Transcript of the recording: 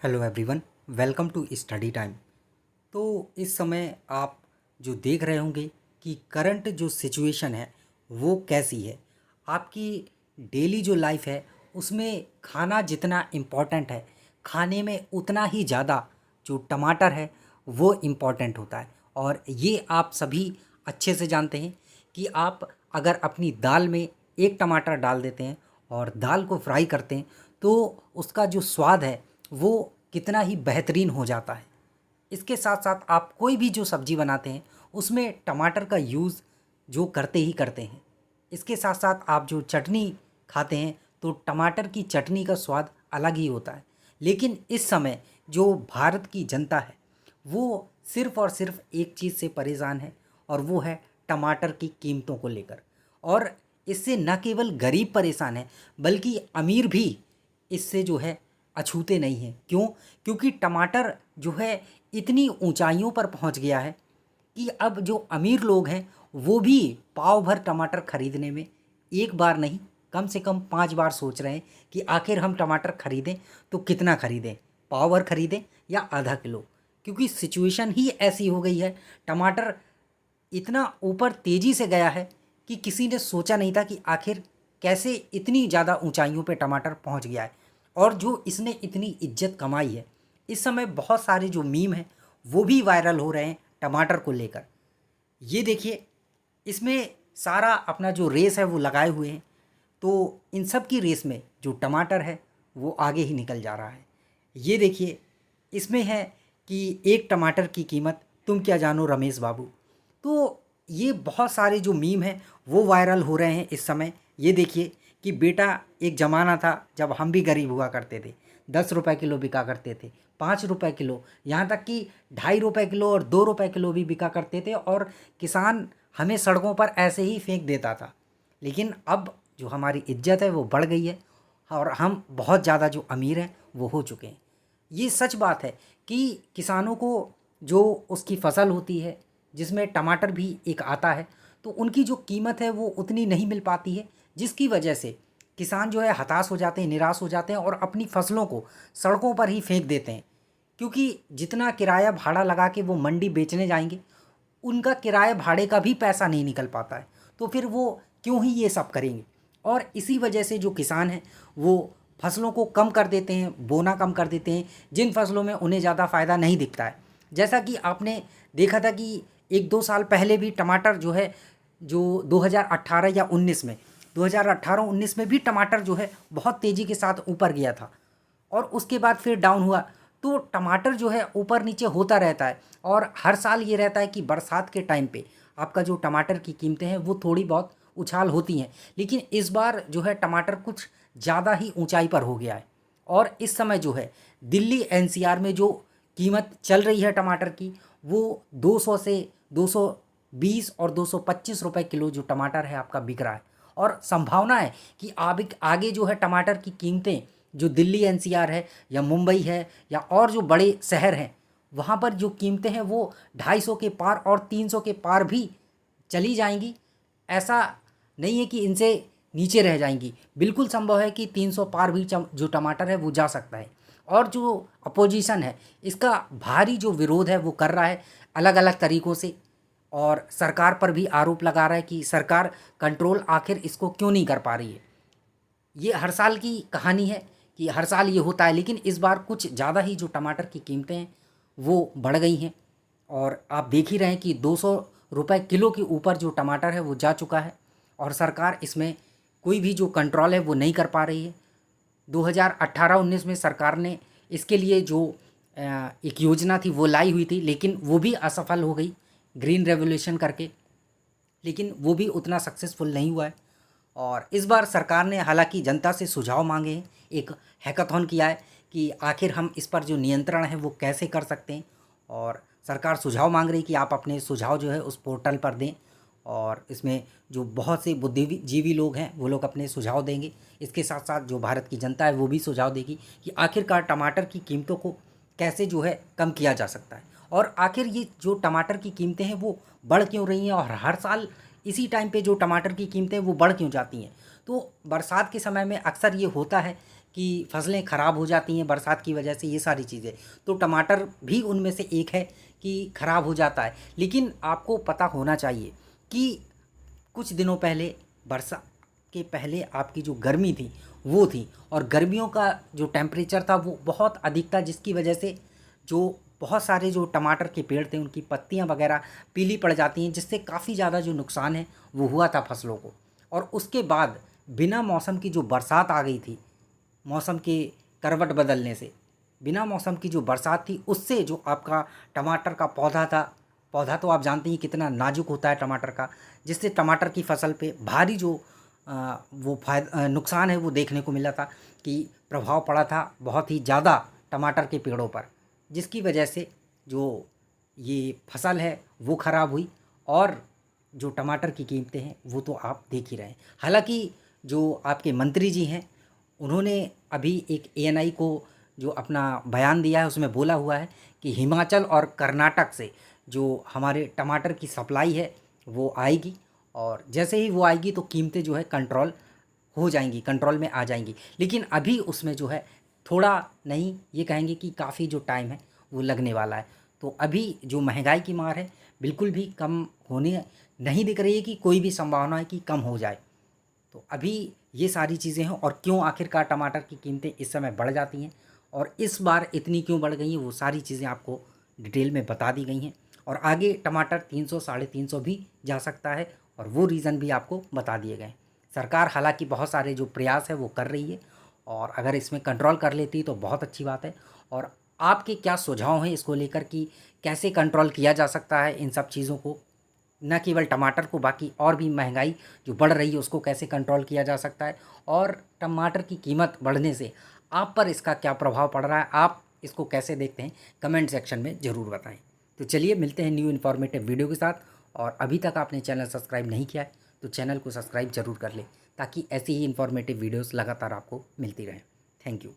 Hello everyone, welcome to study time. तो इस समय आप जो देख रहे होंगे कि करंट जो सिचुएशन है वो कैसी है। आपकी डेली जो लाइफ है उसमें खाना जितना इम्पोर्टेंट है, खाने में उतना ही ज़्यादा जो टमाटर है वो इम्पोर्टेंट होता है। और ये आप सभी अच्छे से जानते हैं कि आप अगर अपनी दाल में एक टमाटर डाल देते हैं और दाल को फ्राई करते हैं तो उसका जो स्वाद है वो कितना ही बेहतरीन हो जाता है। इसके साथ साथ आप कोई भी जो सब्ज़ी बनाते हैं उसमें टमाटर का यूज़ जो करते ही करते हैं। इसके साथ साथ आप जो चटनी खाते हैं तो टमाटर की चटनी का स्वाद अलग ही होता है। लेकिन इस समय जो भारत की जनता है वो सिर्फ़ और सिर्फ एक चीज़ से परेशान है और वो है टमाटर की कीमतों को लेकर। और इससे न केवल गरीब परेशान है बल्कि अमीर भी इससे जो है अछूते नहीं हैं। क्यों? क्योंकि टमाटर जो है इतनी ऊंचाइयों पर पहुंच गया है कि अब जो अमीर लोग हैं वो भी पाव भर टमाटर खरीदने में एक बार नहीं, कम से कम 5 बार सोच रहे हैं कि आखिर हम टमाटर खरीदें तो कितना खरीदें, पाव भर खरीदें या आधा किलो। क्योंकि सिचुएशन ही ऐसी हो गई है, टमाटर इतना ऊपर तेज़ी से गया है कि किसी ने सोचा नहीं था कि आखिर कैसे इतनी ज़्यादा ऊंचाइयों पे टमाटर पहुंच गया है। और जो इसने इतनी इज्जत कमाई है, इस समय बहुत सारे जो मीम हैं वो भी वायरल हो रहे हैं टमाटर को लेकर। ये देखिए, इसमें सारा अपना जो रेस है वो लगाए हुए हैं। तो इन सब की रेस में जो टमाटर है वो आगे ही निकल जा रहा है। ये देखिए, इसमें है कि एक टमाटर की कीमत तुम क्या जानो रमेश बाबू। तो ये बहुत सारे जो मीम हैं वो वायरल हो रहे हैं इस समय। ये देखिए कि बेटा, एक ज़माना था जब हम भी गरीब हुआ करते थे, 10 रुपए किलो बिका करते थे, 5 रुपए किलो, यहाँ तक कि 2.5 रुपए किलो और 2 रुपए किलो भी बिका करते थे। और किसान हमें सड़कों पर ऐसे ही फेंक देता था। लेकिन अब जो हमारी इज्जत है वो बढ़ गई है और हम बहुत ज़्यादा जो अमीर हैं वो हो चुके हैं। ये सच बात है कि किसानों को जो उसकी फसल होती है जिसमें टमाटर भी एक आता है, तो उनकी जो कीमत है वो उतनी नहीं मिल पाती है, जिसकी वजह से किसान जो है हताश हो जाते हैं, निराश हो जाते हैं और अपनी फसलों को सड़कों पर ही फेंक देते हैं। क्योंकि जितना किराया भाड़ा लगा के वो मंडी बेचने जाएंगे, उनका किराए भाड़े का भी पैसा नहीं निकल पाता है। तो फिर वो क्यों ही ये सब करेंगे। और इसी वजह से जो किसान हैं वो फसलों को कम कर देते हैं, बोना कम कर देते हैं, जिन फसलों में उन्हें ज़्यादा फ़ायदा नहीं दिखता है। जैसा कि आपने देखा था कि 1-2 साल पहले भी टमाटर जो है, जो 2018 या 19 में, 2018-19 में भी टमाटर जो है बहुत तेज़ी के साथ ऊपर गया था और उसके बाद फिर डाउन हुआ। तो टमाटर जो है ऊपर नीचे होता रहता है और हर साल ये रहता है कि बरसात के टाइम पे आपका जो टमाटर की कीमतें हैं वो थोड़ी बहुत उछाल होती हैं। लेकिन इस बार जो है टमाटर कुछ ज़्यादा ही ऊंचाई पर हो गया है। और इस समय जो है दिल्ली एनसीआर में जो कीमत चल रही है टमाटर की, वो 200 से 220 और 225 रुपए किलो जो टमाटर है आपका बिक रहा है। और संभावना है कि आगे आगे जो है टमाटर की कीमतें जो दिल्ली एनसीआर है या मुंबई है या और जो बड़े शहर हैं वहाँ पर जो कीमतें हैं वो 250 के पार और 300 के पार भी चली जाएंगी। ऐसा नहीं है कि इनसे नीचे रह जाएंगी, बिल्कुल संभव है कि 300 पार भी जो टमाटर है वो जा सकता है। और जो अपोजिशन है इसका भारी जो विरोध है वो कर रहा है अलग अलग तरीक़ों से। और सरकार पर भी आरोप लगा रहा है कि सरकार कंट्रोल आखिर इसको क्यों नहीं कर पा रही है। ये हर साल की कहानी है कि हर साल ये होता है, लेकिन इस बार कुछ ज़्यादा ही जो टमाटर की कीमतें हैं वो बढ़ गई हैं। और आप देख ही रहे हैं कि 200 रुपए किलो के ऊपर जो टमाटर है वो जा चुका है और सरकार इसमें कोई भी जो कंट्रोल है वो नहीं कर पा रही है। 2018-19 में सरकार ने इसके लिए जो एक योजना थी वो लाई हुई थी, लेकिन वो भी असफल हो गई ग्रीन रेवोल्यूशन करके, लेकिन वो भी उतना सक्सेसफुल नहीं हुआ है। और इस बार सरकार ने हालांकि जनता से सुझाव मांगे हैं, एक हैकाथॉन किया है कि आखिर हम इस पर जो नियंत्रण है वो कैसे कर सकते हैं। और सरकार सुझाव मांग रही कि आप अपने सुझाव जो है उस पोर्टल पर दें और इसमें जो बहुत से बुद्धिजीवी लोग हैं वो लोग अपने सुझाव देंगे। इसके साथ साथ जो भारत की जनता है वो भी सुझाव देगी कि आखिरकार टमाटर की कीमतों को कैसे जो है कम किया जा सकता है। और आखिर ये जो टमाटर की कीमतें हैं वो बढ़ क्यों रही हैं और हर साल इसी टाइम पे जो टमाटर की कीमतें वो बढ़ क्यों जाती हैं। तो बरसात के समय में अक्सर ये होता है कि फसलें ख़राब हो जाती हैं बरसात की वजह से, ये सारी चीज़ें। तो टमाटर भी उनमें से एक है कि ख़राब हो जाता है। लेकिन आपको पता होना चाहिए कि कुछ दिनों पहले, बरसात के पहले आपकी जो गर्मी थी वो थी, और गर्मियों का जो टेम्परेचर था वो बहुत अधिक था, जिसकी वजह से जो बहुत सारे जो टमाटर के पेड़ थे उनकी पत्तियां वगैरह पीली पड़ जाती हैं, जिससे काफ़ी ज़्यादा जो नुकसान है वो हुआ था फसलों को। और उसके बाद बिना मौसम की जो बरसात आ गई थी, मौसम के करवट बदलने से, बिना मौसम की जो बरसात थी उससे जो आपका टमाटर का पौधा था, पौधा तो आप जानते ही कितना नाजुक होता है टमाटर का, जिससे टमाटर की फसल पे भारी जो नुकसान है वो देखने को मिला था, कि प्रभाव पड़ा था बहुत ही ज़्यादा टमाटर के पेड़ों पर, जिसकी वजह से जो ये फसल है वो ख़राब हुई। और जो टमाटर की कीमतें हैं वो तो आप देख ही रहे हैं। हालांकि जो आपके मंत्री जी हैं उन्होंने अभी एक एएनआई को जो अपना बयान दिया है उसमें बोला हुआ है कि हिमाचल और कर्नाटक से जो हमारे टमाटर की सप्लाई है वो आएगी, और जैसे ही वो आएगी तो कीमतें जो है कंट्रोल हो जाएंगी, कंट्रोल में आ जाएंगी। लेकिन अभी उसमें जो है थोड़ा नहीं, ये कहेंगे कि काफ़ी जो टाइम है वो लगने वाला है। तो अभी जो महंगाई की मार है बिल्कुल भी कम होने नहीं दिख रही है, कि कोई भी संभावना है कि कम हो जाए। तो अभी ये सारी चीज़ें हैं, और क्यों आखिरकार टमाटर की कीमतें इस समय बढ़ जाती हैं और इस बार इतनी क्यों बढ़ गई हैं, वो सारी चीज़ें आपको डिटेल में बता दी गई हैं। और आगे टमाटर 300 साढ़े 300 भी जा सकता है, और वो रीज़न भी आपको बता दिए गए हैं। सरकार हालांकि बहुत सारे जो प्रयास है वो कर रही है, और अगर इसमें कंट्रोल कर लेती तो बहुत अच्छी बात है। और आपके क्या सुझाव हैं इसको लेकर कि कैसे कंट्रोल किया जा सकता है इन सब चीज़ों को, न केवल टमाटर को, बाकी और भी महंगाई जो बढ़ रही है उसको कैसे कंट्रोल किया जा सकता है, और टमाटर की कीमत बढ़ने से आप पर इसका क्या प्रभाव पड़ रहा है, आप इसको कैसे देखते हैं, कमेंट सेक्शन में ज़रूर बताएं। तो चलिए मिलते हैं न्यू इन्फॉर्मेटिव वीडियो के साथ। और अभी तक आपने चैनल सब्सक्राइब नहीं किया है तो चैनल को सब्सक्राइब ज़रूर कर लें, ताकि ऐसी ही इन्फॉर्मेटिव वीडियोज़ लगातार आपको मिलती रहें। Thank you.